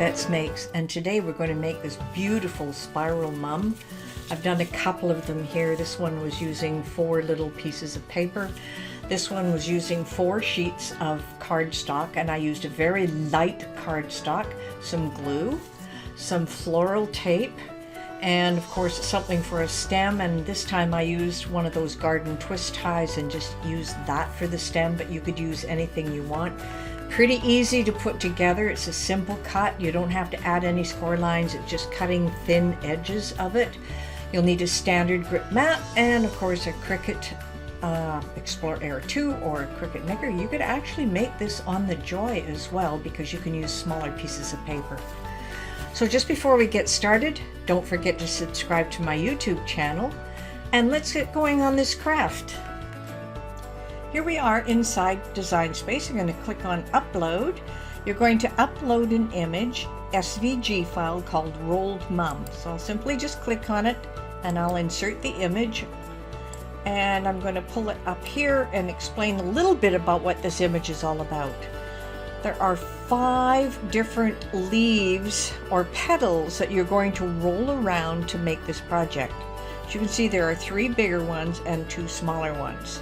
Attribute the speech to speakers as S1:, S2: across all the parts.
S1: Bets Makes, and today we're going to make this beautiful spiral mum. I've done a couple of them here. This one was using 4 little pieces of paper. This one was using 4 sheets of cardstock, and I used a very light cardstock, some glue, some floral tape, and of course something for a stem. And this time I used one of those garden twist ties and just used that for the stem, but you could use anything you want. Pretty easy to put together. It's a simple cut. You don't have to add any score lines. It's just cutting thin edges of it. You'll need a standard grip mat and of course a Cricut Explorer Air 2 or a Cricut Maker. You could actually make this on the Joy as well because you can use smaller pieces of paper. So just before we get started, don't forget to subscribe to my YouTube channel, and let's get going on this craft. Here we are inside Design Space. I'm going to click on Upload. You're going to upload an image, SVG file called Rolled Mum. So I'll simply just click on it and I'll insert the image, and I'm going to pull it up here and explain a little bit about what this image is all about. There are 5 different leaves or petals that you're going to roll around to make this project. As you can see, there are 3 bigger ones and 2 smaller ones.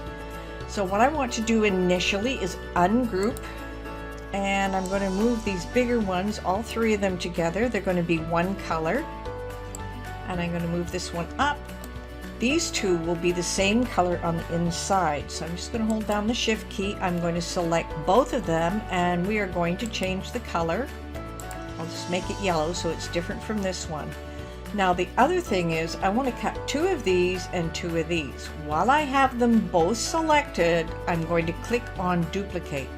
S1: So what I want to do initially is ungroup, and I'm going to move these bigger ones, all 3 of them together. They're going to be one color, and I'm going to move this one up. These 2 will be the same color on the inside. So I'm just going to hold down the Shift key. I'm going to select both of them, and we are going to change the color. I'll just make it yellow so it's different from this one. Now the other thing is I want to cut 2 of these and 2 of these. While I have them both selected, I'm going to click on Duplicate.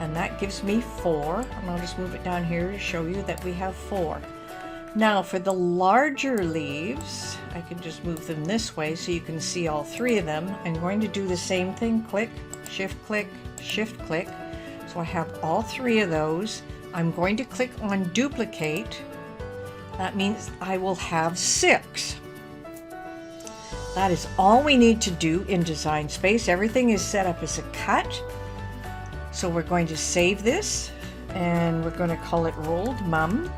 S1: And that gives me 4. And I'll just move it down here to show you that we have 4. Now for the larger leaves, I can just move them this way so you can see all 3 of them. I'm going to do the same thing, click, shift click. So I have all 3 of those. I'm going to click on Duplicate. That means I will have 6. That is all we need to do in Design Space. Everything is set up as a cut. So we're going to save this, and we're going to call it Rolled Mum.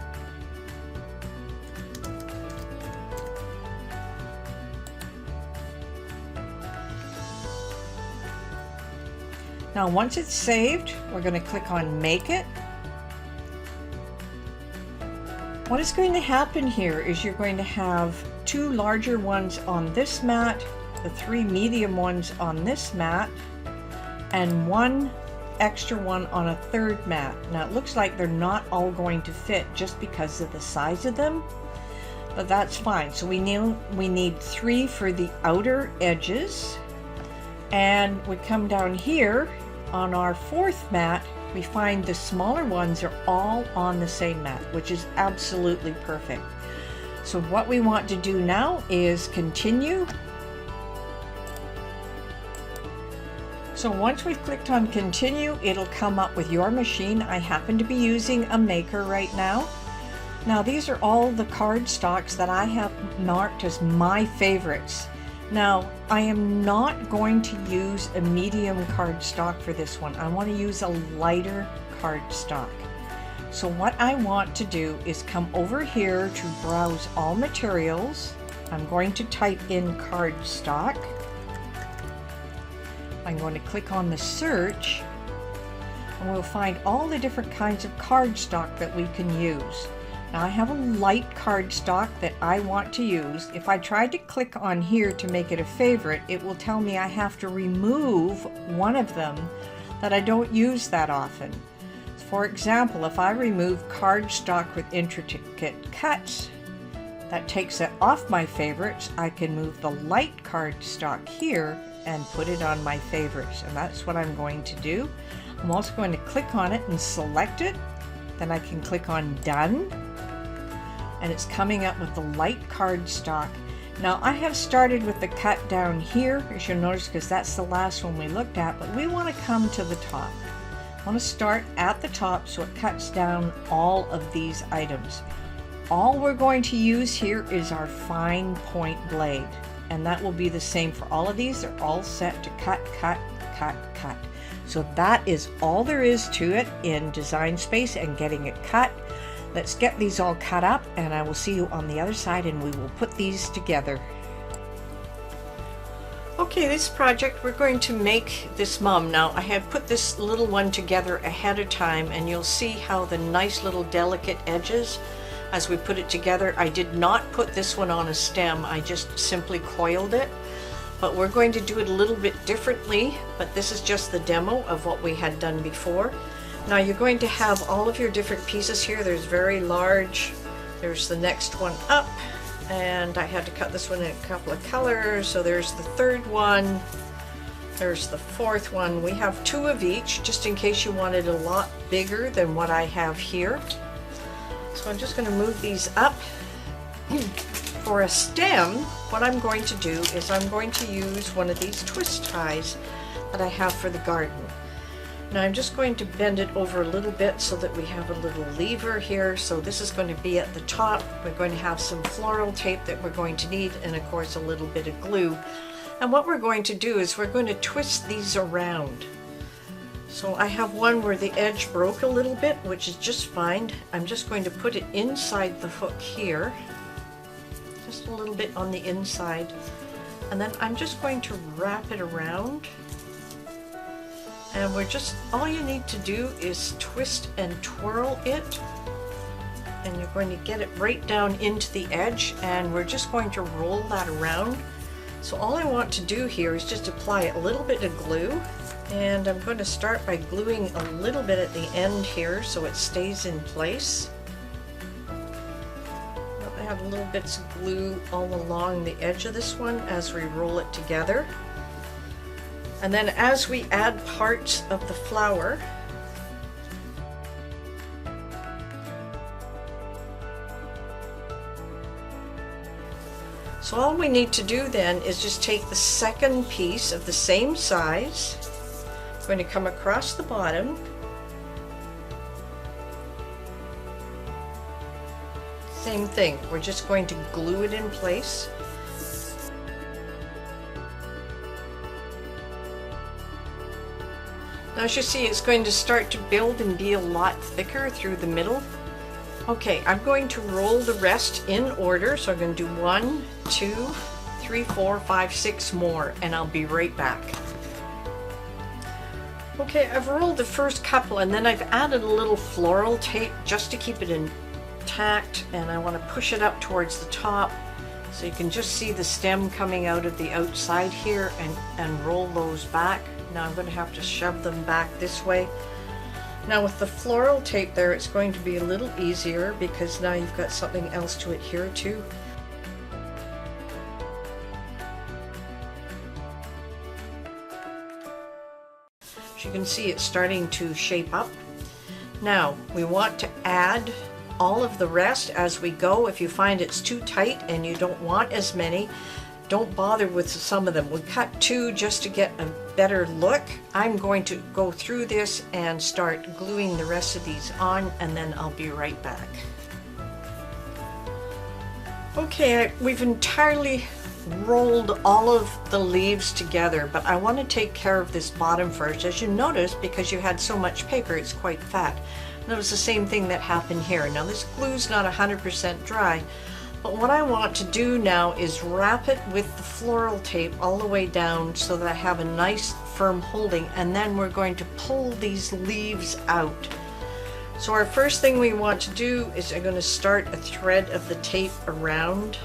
S1: Now once it's saved, we're going to click on Make It. What is going to happen here is you're going to have 2 larger ones on this mat, the 3 medium ones on this mat, and 1 extra one on a 3rd mat. Now it looks like they're not all going to fit just because of the size of them, but that's fine. So we need 3 for the outer edges, and we come down here on our 4th mat. We find the smaller ones are all on the same mat, which is absolutely perfect. So what we want to do now is continue. So once we've clicked on continue, it'll come up with your machine. I happen to be using a Maker right now. Now these are all the cardstocks that I have marked as my favorites. Now, I am not going to use a medium cardstock for this one. I want to use a lighter cardstock. So what I want to do is come over here to browse all materials. I'm going to type in cardstock. I'm going to click on the search, and we'll find all the different kinds of cardstock that we can use. Now I have a light cardstock that I want to use. If I tried to click on here to make it a favorite, it will tell me I have to remove one of them that I don't use that often. For example, if I remove cardstock with intricate cuts, that takes it off my favorites. I can move the light cardstock here and put it on my favorites, and that's what I'm going to do. I'm also going to click on it and select it. Then I can click on Done, and it's coming up with the light cardstock. Now I have started with the cut down here, as you'll notice, because that's the last one we looked at, but we want to come to the top. I want to start at the top so it cuts down all of these items. All we're going to use here is our fine point blade, and that will be the same for all of these. They're all set to cut, cut, cut, cut. So that is all there is to it in Design Space and getting it cut. Let's get these all cut up, and I will see you on the other side, and we will put these together. Okay, this project, we're going to make this mum. Now, I have put this little one together ahead of time, and you'll see how the nice little delicate edges as we put it together. I did not put this one on a stem, I just simply coiled it. But we're going to do it a little bit differently, but this is just the demo of what we had done before. Now you're going to have all of your different pieces here. There's very large, there's the next one up, and I had to cut this one in a couple of colors. So there's the third one, there's the fourth one. We have 2 of each, just in case you wanted a lot bigger than what I have here. So I'm just going to move these up. For a stem, what I'm going to do is I'm going to use one of these twist ties that I have for the garden. Now I'm just going to bend it over a little bit so that we have a little lever here. So this is going to be at the top. We're going to have some floral tape that we're going to need, and of course a little bit of glue. And what we're going to do is we're going to twist these around. So I have one where the edge broke a little bit, which is just fine. I'm just going to put it inside the hook here. Just a little bit on the inside, and then I'm just going to wrap it around, and all you need to do is twist and twirl it, and you're going to get it right down into the edge, and we're just going to roll that around. So all I want to do here is just apply a little bit of glue, and I'm going to start by gluing a little bit at the end here so it stays in place. I have little bits of glue all along the edge of this one as we roll it together. And then as we add parts of the flower, so all we need to do then is just take the second piece of the same size. I'm going to come across the bottom, same thing, we're just going to glue it in place. Now as you see, it's going to start to build and be a lot thicker through the middle. Okay, I'm going to roll the rest in order, so I'm going to do 1, 2, 3, 4, 5, 6 more, and I'll be right back. Okay, I've rolled the first couple, and then I've added a little floral tape just to keep it intact, and I want to push it up towards the top so you can just see the stem coming out of the outside here, and roll those back. Now I'm going to have to shove them back this way. Now with the floral tape there, it's going to be a little easier because now you've got something else to adhere to. As you can see, it's starting to shape up. Now we want to add all of the rest as we go. If you find it's too tight and you don't want as many, don't bother with some of them. We'll cut 2 just to get a better look. I'm going to go through this and start gluing the rest of these on, and then I'll be right back. Okay, we've entirely rolled all of the leaves together, but I want to take care of this bottom first. As you notice, because you had so much paper, it's quite fat. And it was the same thing that happened here. Now this glue's not 100% dry, but what I want to do now is wrap it with the floral tape all the way down so that I have a nice firm holding, and then we're going to pull these leaves out. So our first thing we want to do is I'm going to start a thread of the tape around.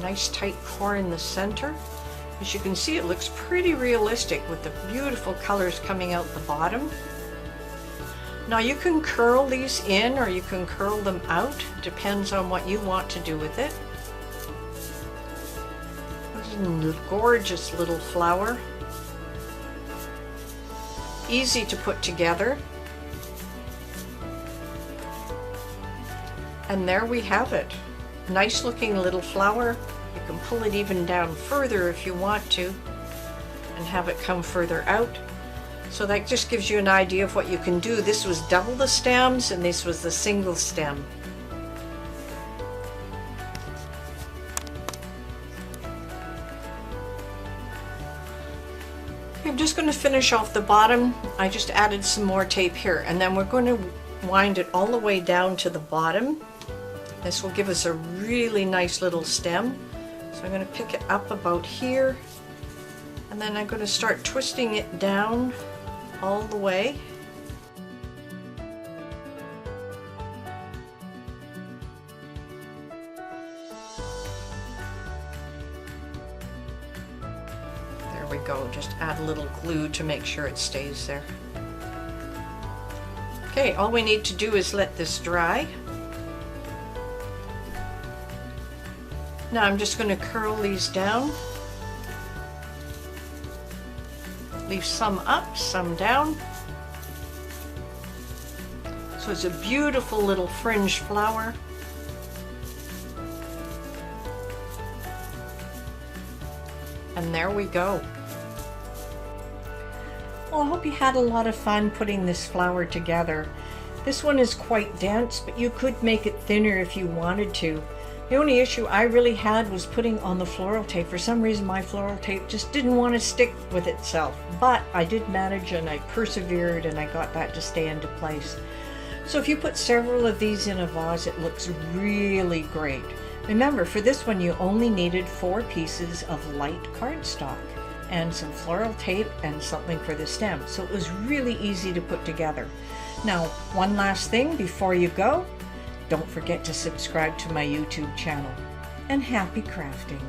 S1: Nice tight core in the center. As you can see, it looks pretty realistic with the beautiful colors coming out the bottom. Now you can curl these in or you can curl them out, depends on what you want to do with it. This is a gorgeous little flower. Easy to put together. And there we have it. Nice looking little flower. You can pull it even down further if you want to and have it come further out. So that just gives you an idea of what you can do. This was double the stems and this was the single stem. I'm just going to finish off the bottom. I just added some more tape here, and then we're going to wind it all the way down to the bottom. This will give us a really nice little stem. So I'm going to pick it up about here, and then I'm going to start twisting it down all the way. There we go, just add a little glue to make sure it stays there. Okay, all we need to do is let this dry. Now I'm just going to curl these down. Leave some up, some down. So it's a beautiful little fringe flower. And there we go. Well, I hope you had a lot of fun putting this flower together. This one is quite dense, but you could make it thinner if you wanted to. The only issue I really had was putting on the floral tape. For some reason my floral tape just didn't want to stick with itself, but I did manage and I persevered and I got that to stay into place. So if you put several of these in a vase, it looks really great. Remember, for this one you only needed 4 pieces of light cardstock and some floral tape and something for the stem. So it was really easy to put together. Now, one last thing before you go, don't forget to subscribe to my YouTube channel. And happy crafting!